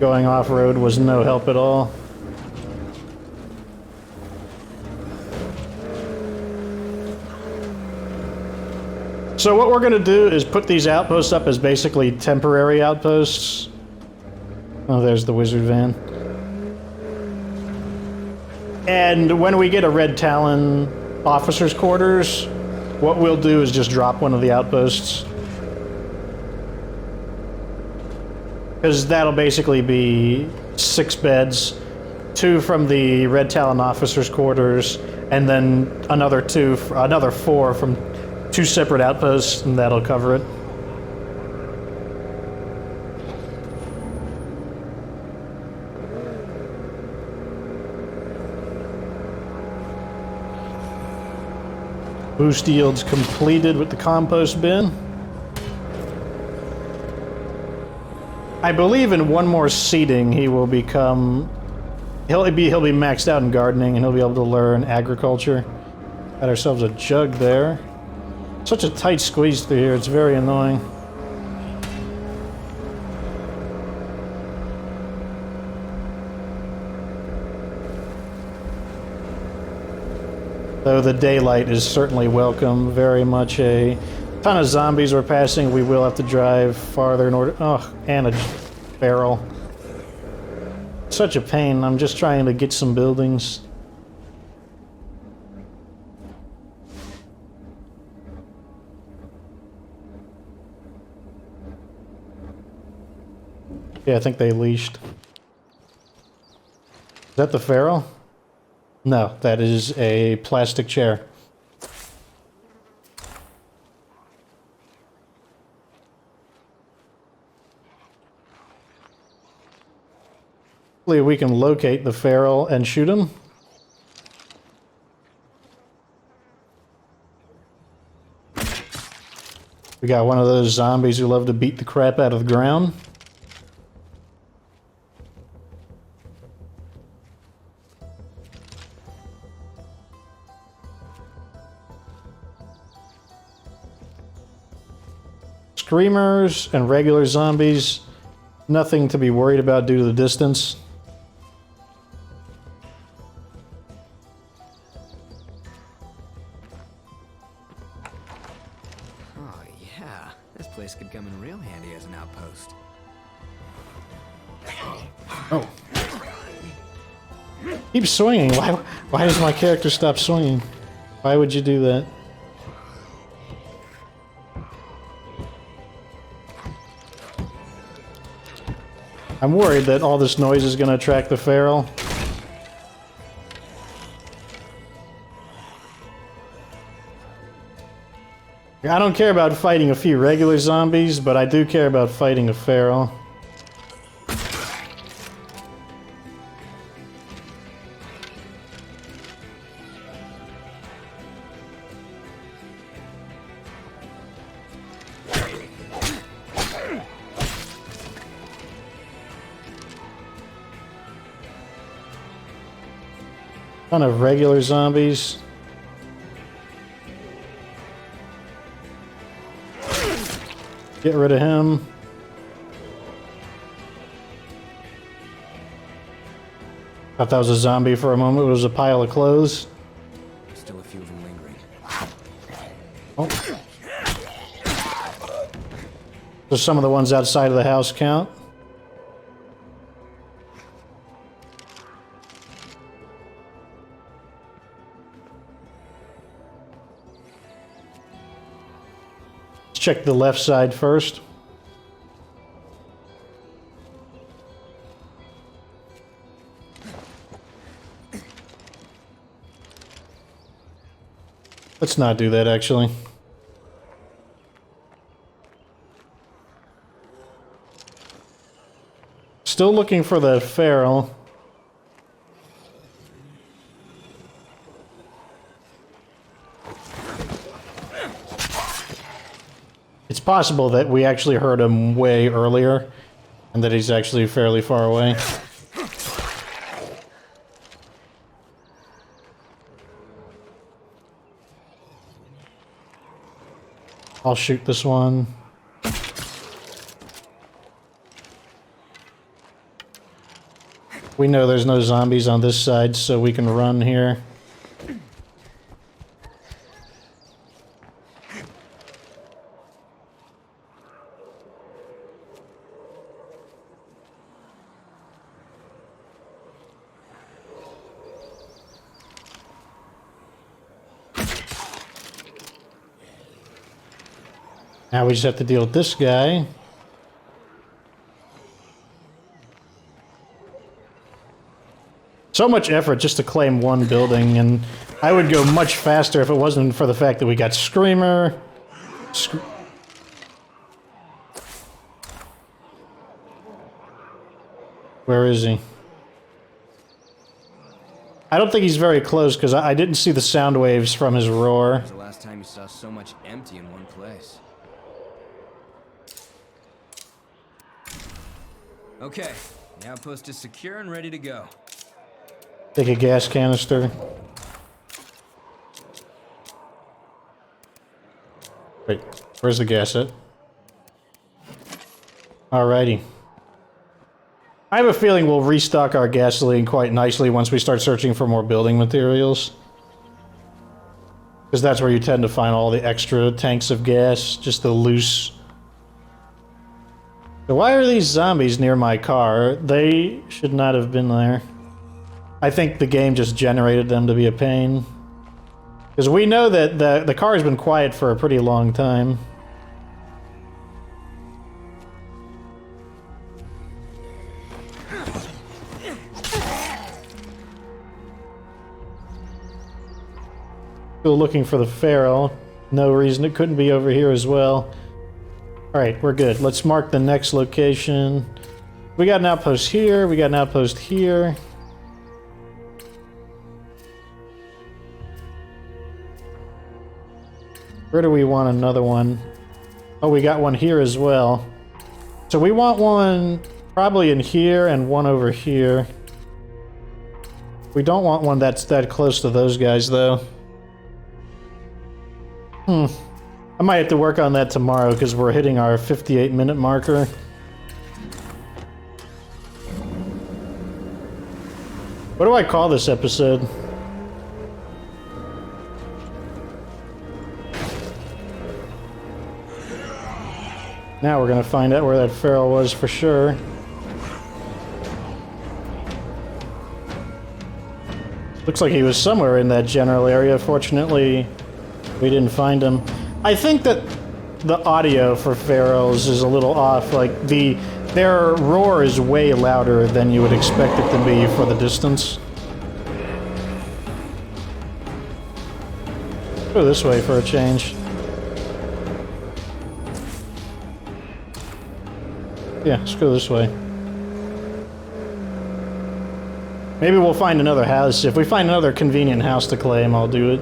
Going off-road was no help at all. So what we're going to do is put these outposts up as basically temporary outposts. Oh, there's the wizard van. And when we get a Red Talon officer's quarters, what we'll do is just drop one of the outposts. Because that'll basically be 6 beds, 2 from the Red Talon officer's quarters, and then another 4 from 2 separate outposts, and that'll cover it. Boost yields completed with the compost bin. I believe in one more seeding he will become... He'll be maxed out in gardening and he'll be able to learn agriculture. Got ourselves a jug there. Such a tight squeeze through here, it's very annoying. Though the daylight is certainly welcome, very much a ton of zombies we're passing. We will have to drive farther in order... Oh, and a barrel. Such a pain, I'm just trying to get some buildings. Yeah, I think they leashed. Is that the feral? No, that is a plastic chair. Hopefully we can locate the feral and shoot him. We got one of those zombies who love to beat the crap out of the ground. Screamers and regular zombies, nothing to be worried about due to the distance. Oh, yeah. This place could come in real handy as an outpost. Oh. Keep swinging. Why does my character stop swinging? Why would you do that? I'm worried that all this noise is going to attract the feral. I don't care about fighting a few regular zombies, but I do care about fighting a feral. Ton of regular zombies. Get rid of him. Thought that was a zombie for a moment. It was a pile of clothes. Still a few of them lingering. Oh. So some of the ones outside of the house count. Check the left side first. Let's not do that, actually. Still looking for the feral. It's possible that we actually heard him way earlier, and that he's actually fairly far away. I'll shoot this one. We know there's no zombies on this side, so we can run here. Now we just have to deal with this guy. So much effort just to claim one building, and I would go much faster if it wasn't for the fact that we got Screamer. Where is he? I don't think he's very close because I didn't see the sound waves from his roar. When was the last time you saw so much empty in one place? Okay, the outpost is secure and ready to go. Take a gas canister. Wait, where's the gas at? Alrighty. I have a feeling we'll restock our gasoline quite nicely once we start searching for more building materials. Because that's where you tend to find all the extra tanks of gas, just the loose. So why are these zombies near my car? They should not have been there. I think the game just generated them to be a pain. Because we know that the car has been quiet for a pretty long time. Still looking for the feral. No reason it couldn't be over here as well. Alright, we're good. Let's mark the next location. We got an outpost here. We got an outpost here. Where do we want another one? Oh, we got one here as well. So we want one probably in here and one over here. We don't want one that's that close to those guys, though. I might have to work on that tomorrow because we're hitting our 58-minute marker. What do I call this episode? Now we're gonna find out where that feral was for sure. Looks like he was somewhere in that general area. Fortunately, we didn't find him. I think that the audio for ferals is a little off. Like, their roar is way louder than you would expect it to be for the distance. Go this way for a change. Yeah, let's go this way. Maybe we'll find another house. If we find another convenient house to claim, I'll do it.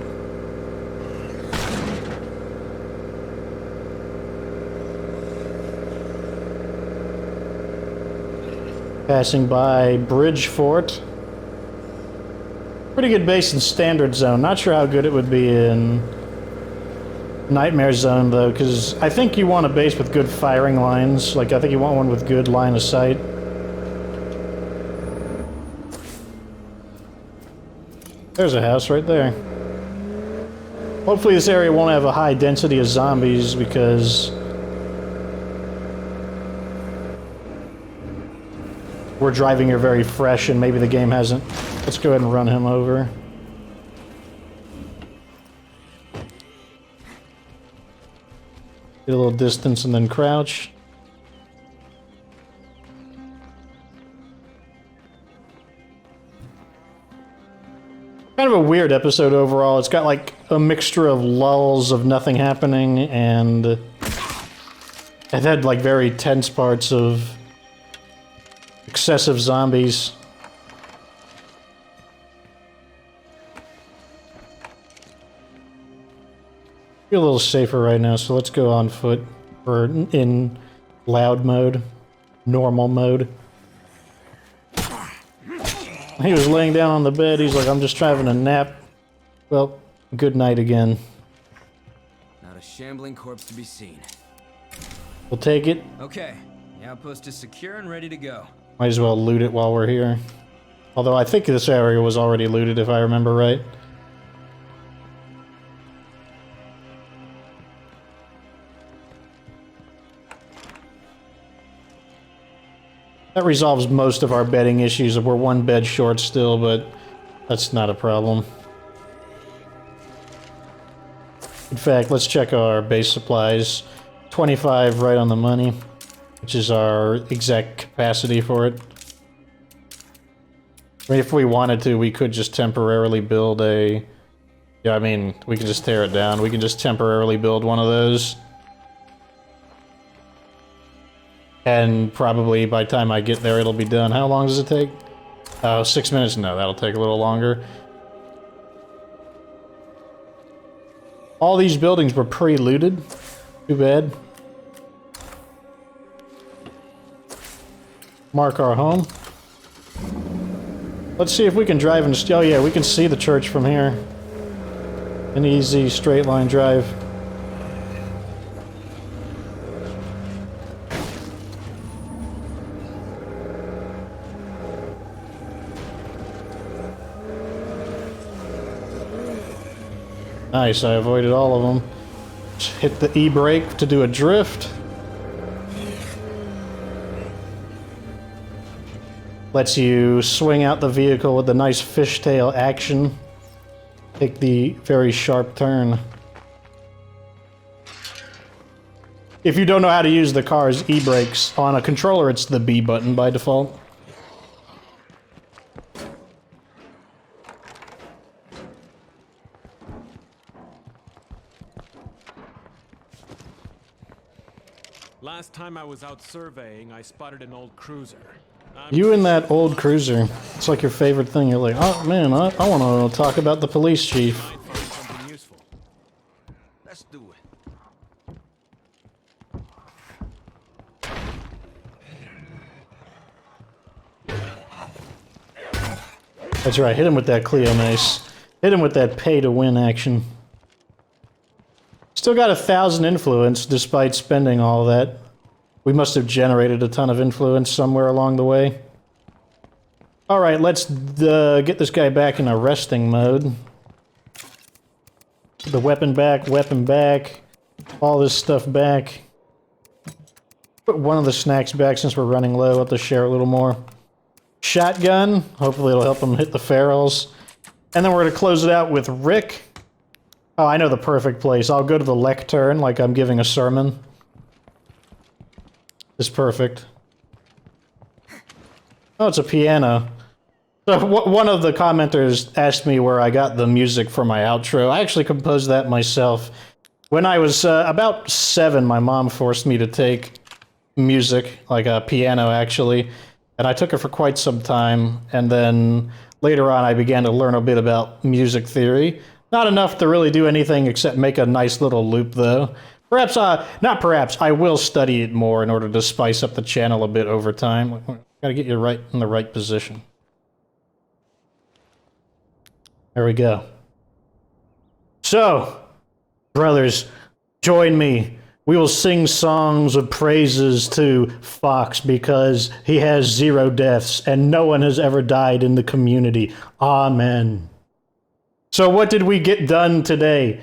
Passing by Bridge Fort. Pretty good base in Standard Zone. Not sure how good it would be in Nightmare Zone, though, because I think you want a base with good firing lines. Like, I think you want one with good line of sight. There's a house right there. Hopefully this area won't have a high density of zombies, because we're driving here very fresh and maybe the game hasn't. Let's go ahead and run him over. Get a little distance and then crouch. Kind of a weird episode overall. It's got like a mixture of lulls of nothing happening and it had like very tense parts of excessive zombies. Feel a little safer right now, so let's go on foot or in loud mode, normal mode. He was laying down on the bed, he's like, I'm just having a nap. Well, good night again. Not a shambling corpse to be seen. We'll take it. Okay, the outpost is secure and ready to go. Might as well loot it while we're here. Although I think this area was already looted if I remember right. That resolves most of our bedding issues. We're one bed short still, but that's not a problem. In fact, let's check our base supplies. 25 right on the money, which is our exact capacity for it. I mean, if we wanted to, we could just temporarily build a... Yeah, I mean, we can just tear it down. We can just temporarily build one of those. And probably by the time I get there, it'll be done. How long does it take? 6 minutes? No, that'll take a little longer. All these buildings were pre-looted. Too bad. Mark our home. Let's see if we can drive and... Oh yeah, we can see the church from here. An easy straight line drive. Nice, I avoided all of them. Just hit the E-brake to do a drift. Lets you swing out the vehicle with a nice fishtail action. Take the very sharp turn. If you don't know how to use the car's E-brakes, on a controller it's the B button by default. Last time I was out surveying, I spotted an old cruiser. You and that old cruiser. It's like your favorite thing. You're like, oh man, I want to talk about the police chief. Might find something useful. Let's do it. That's right, hit him with that Cleo mace. Hit him with that pay-to-win action. Still got 1,000 influence despite spending all that. We must have generated a ton of influence somewhere along the way. Alright, let's get this guy back in a resting mode. The weapon back, all this stuff back. Put one of the snacks back since we're running low. We'll have to share a little more. Shotgun, hopefully it'll help him hit the ferals. And then we're going to close it out with Rick. Oh, I know the perfect place. I'll go to the lectern like I'm giving a sermon. It's perfect. Oh, it's a piano. So one of the commenters asked me where I got the music for my outro. I actually composed that myself. When I was about 7, my mom forced me to take music, like a piano actually, and I took it for quite some time, and then later on I began to learn a bit about music theory. Not enough to really do anything except make a nice little loop though. Perhaps, not perhaps, I will study it more in order to spice up the channel a bit over time. Gotta get you right in the right position. There we go. So, brothers, join me. We will sing songs of praises to Fox because he has 0 deaths and no one has ever died in the community. Amen. So what did we get done today?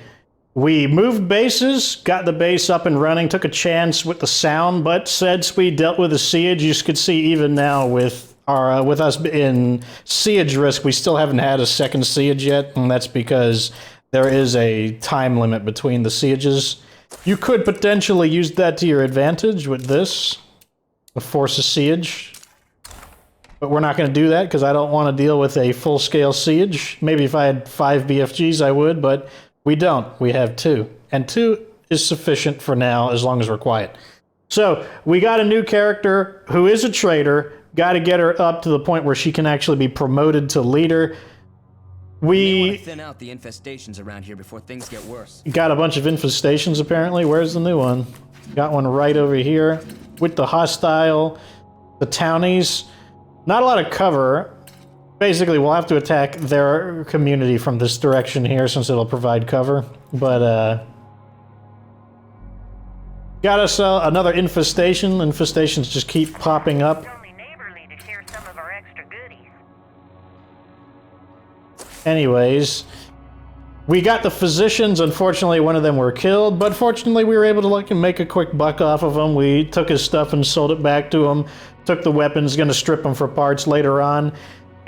We moved bases, got the base up and running, took a chance with the sound, but since we dealt with the siege, you could see even now with our with us in siege risk, we still haven't had a second siege yet, and that's because there is a time limit between the sieges. You could potentially use that to your advantage with this, force a siege. But we're not going to do that because I don't want to deal with a full-scale siege. Maybe if I had 5 BFGs, I would, but we don't. We have 2. And 2 is sufficient for now, as long as we're quiet. So, we got a new character who is a traitor. Got to get her up to the point where she can actually be promoted to leader. We want to thin out the infestations around here before things get worse. Got a bunch of infestations, apparently. Where's the new one? Got one right over here. With the hostile, the townies. Not a lot of cover. Basically, we'll have to attack their community from this direction here, since it'll provide cover. But, got us another infestation. Infestations just keep popping up. Anyways, we got the physicians. Unfortunately, one of them were killed, but fortunately we were able to make a quick buck off of him. We took his stuff and sold it back to him, took the weapons, gonna strip them for parts later on,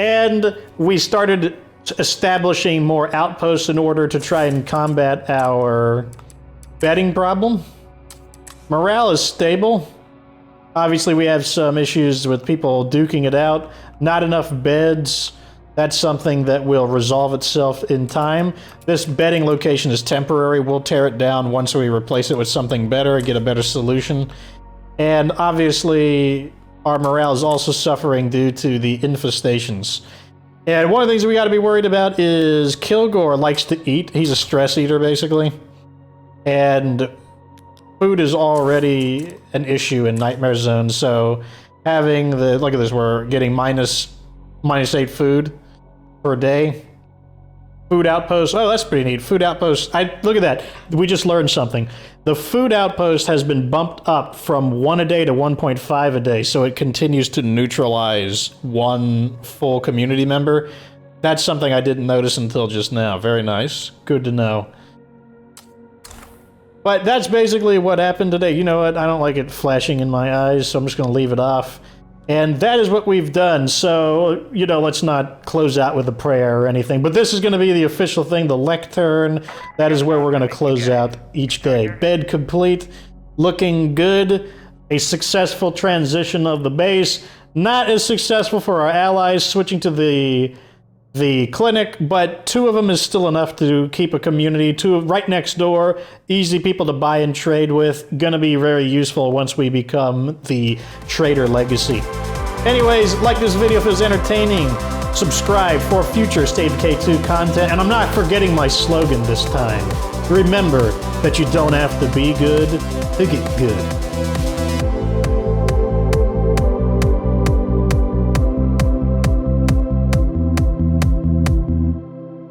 and we started establishing more outposts in order to try and combat our bedding problem. Morale is stable. Obviously, we have some issues with people duking it out. Not enough beds. That's something that will resolve itself in time. This bedding location is temporary. We'll tear it down once we replace it with something better, get a better solution. And obviously, our morale is also suffering due to the infestations. And one of the things we got to be worried about is Kilgore likes to eat. He's a stress eater, basically. And food is already an issue in Nightmare Zone, so having the... Look at this, we're getting minus 8 food per day. Food outpost. Oh, that's pretty neat. Food outpost. Look at that. We just learned something. The food outpost has been bumped up from 1 a day to 1.5 a day, so it continues to neutralize 1 full community member. That's something I didn't notice until just now. Very nice. Good to know. But that's basically what happened today. You know what? I don't like it flashing in my eyes, so I'm just going to leave it off. And that is what we've done. So, you know, let's not close out with a prayer or anything. But this is going to be the official thing, the lectern. That is where we're going to close out each day. Bed complete. Looking good. A successful transition of the base. Not as successful for our allies switching to the clinic, but 2 of them is still enough to keep a community. 2 right next door, easy people to buy and trade with. Gonna be very useful once we become the trader legacy. Anyways, like this video if it was entertaining. Subscribe for future State of Decay 2 content, and I'm not forgetting my slogan this time. Remember that you don't have to be good to get good.